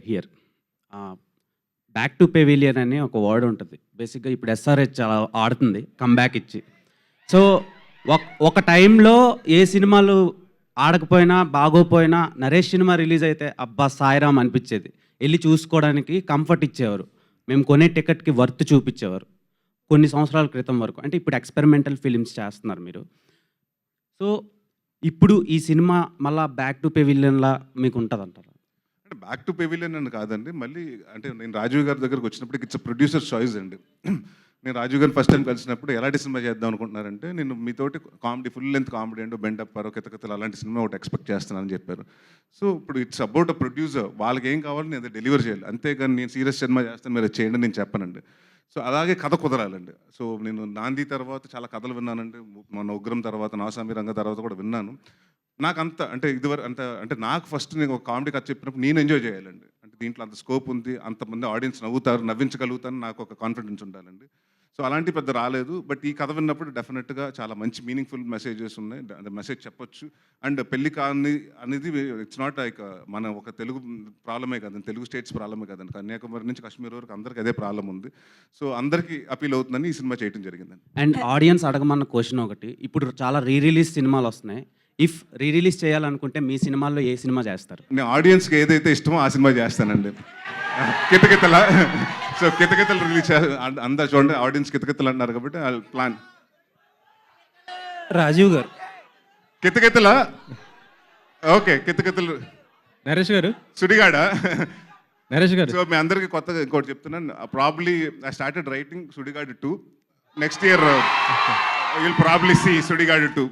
Here. Back to pavilion అని ఒక word ఉంటుంది. బేసిక్గా ఇప్పుడు ఎస్ఆర్హెచ్ చాలా ఆడుతుంది కమ్బ్యాక్ ఇచ్చి. సో ఒక టైంలో ఏ సినిమాలు ఆడకపోయినా బాగోపోయినా నరేష్ సినిమా రిలీజ్ అయితే అబ్బా సాయిరామ్ అనిపించేది. వెళ్ళి చూసుకోవడానికి కంఫర్ట్ ఇచ్చేవారు. మేము కొనే టికెట్కి వర్త్ చూపించేవారు కొన్ని సంవత్సరాల క్రితం వరకు. అంటే ఇప్పుడు ఎక్స్పెరిమెంటల్ ఫిలిమ్స్ చేస్తున్నారు మీరు. సో ఇప్పుడు ఈ సినిమా మళ్ళీ బ్యాక్ టు పెవిలియన్లా మీకు ఉంటుంది అంటారు? అంటే బ్యాక్ టు పెవిలియన్ అని కాదండి. మళ్ళీ అంటే నేను రాజీవ్ గారి దగ్గరకు వచ్చినప్పుడు ఇట్స్ ప్రొడ్యూసర్ చాయిస్ అండి. నేను రాజీవ్ గారిని ఫస్ట్ టైం కలిసినప్పుడు ఎలాంటి సినిమా చేద్దాం అనుకుంటున్నారంటే, నేను మీతోటి comedy full length comedy and బెండప్ పరో కితకతలు అలాంటి సినిమా ఒకటి ఎక్స్పెక్ట్ చేస్తున్నానని చెప్పారు. సో ఇప్పుడు ఇట్స్ అబౌట్ అ ప్రొడ్యూసర్. వాళ్ళకి ఏం కావాలో నేను అది డెలివర్ చేయాలి. అంతేగాని నేను సీరియస్ సినిమా చేస్తాను మీరు చేయండి నేను చెప్పనండి. సో అలాగే కథ కుదరాలండి. సో నేను నాంది తర్వాత చాలా కథలు విన్నానండి. మన ఉగ్రం తర్వాత నాసామి రంగ తర్వాత కూడా విన్నాను. నాకు అంత అంటే ఇదివరకు అంత అంటే నాకు ఫస్ట్ నేను ఒక కామెడీ కథ చెప్పినప్పుడు నేను ఎంజాయ్ చేయాలండి. అంటే దీంట్లో అంత స్కోప్ ఉంది, అంతమంది ఆడియన్స్ నవ్వుతారు, నవ్వించగలుగుతాను, నాకు ఒక కాన్ఫిడెన్స్ ఉండాలండి. సో అలాంటి పెద్ద రాలేదు. బట్ ఈ కథ విన్నప్పుడు డెఫినెట్గా చాలా మంచి మీనింగ్ఫుల్ మెసేజెస్ ఉన్నాయి. అంటే మెసేజ్ చెప్పొచ్చు. అండ్ పెళ్లి కాని అనేది ఇట్స్ నాట్ లైక్ మన ఒక తెలుగు ప్రాబ్లమే కదండి, తెలుగు స్టేట్స్ ప్రాబ్లమే కదండి, కన్యాకుమారి నుంచి కాశ్మీర్ వరకు అందరికీ అదే ప్రాబ్లం ఉంది. సో అందరికీ అపీల్ అవుతుందని ఈ సినిమా చేయడం జరిగిందండి. అండ్ ఆడియన్స్ అడగమన్న క్వశ్చన్ ఒకటి, ఇప్పుడు చాలా రిలీజ్ సినిమాలు వస్తున్నాయి. ఇఫ్ రిలీజ్ చేయాలనుకుంటే మీ సినిమాల్లో ఏ సినిమా చేస్తారు? నేను ఆడియన్స్కి ఏదైతే ఇష్టమో ఆ సినిమా చేస్తానండి. కితకితల సో కితకితలు రిలీజ్ అందరు చూడండి, ఆడియన్స్ కితకితలు అంటున్నారు కాబట్టి ప్లాన్. రాజీవ్ గారు కితకితల ఓకే, కితకితలు నరేష్ గారు సుడిగాడ. నరేష్ గారు సో మీ అందరికీ కొత్తగా ఇంకోటి చెప్తున్నాను. Probably I started writing Sudigadu 2. Next year will probably see Sudigadu 2.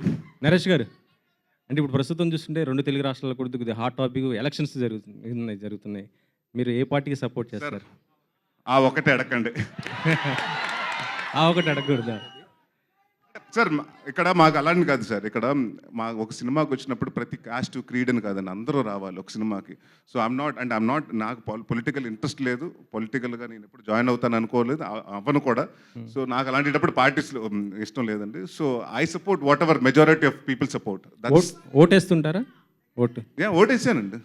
Naresh గారు, అంటే ఇప్పుడు ప్రస్తుతం చూస్తుంటే 2 తెలుగు రాష్ట్రాల్లో కూడా కొద్దిగా హాట్ టాపిక్ ఎలక్షన్స్ జరుగుతున్నాయి. మీరు ఏ పార్టీకి సపోర్ట్ చేస్తారు? ఆ ఒకటే అడగండి. ఆ ఒకటి అడగకూడదా సార్? ఇక్కడ మాకు అలాంటి కాదు సార్. ఇక్కడ మా ఒక సినిమాకి వచ్చినప్పుడు ప్రతి కాస్ట్ క్రీడ్ అని కాదండి, అందరూ రావాలి ఒక సినిమాకి. సో ఐఎమ్ నాట్ నాకు పొలిటికల్ ఇంట్రెస్ట్ లేదు. పొలిటికల్గా నేను ఎప్పుడు జాయిన్ అవుతాను అనుకోలేదు, అవ్వను కూడా. సో నాకు అలాంటిటప్పుడు పార్టీస్ ఇష్టం లేదండి. So I support what majority of people support. ఓటేస్తుంటారా? ఓటేసానండి.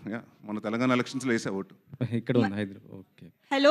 మన తెలంగాణ ఎలక్షన్స్లో వేసా ఓటు. ఇక్కడ ఉంది హైదరాబాద్. ఓకే. హలో.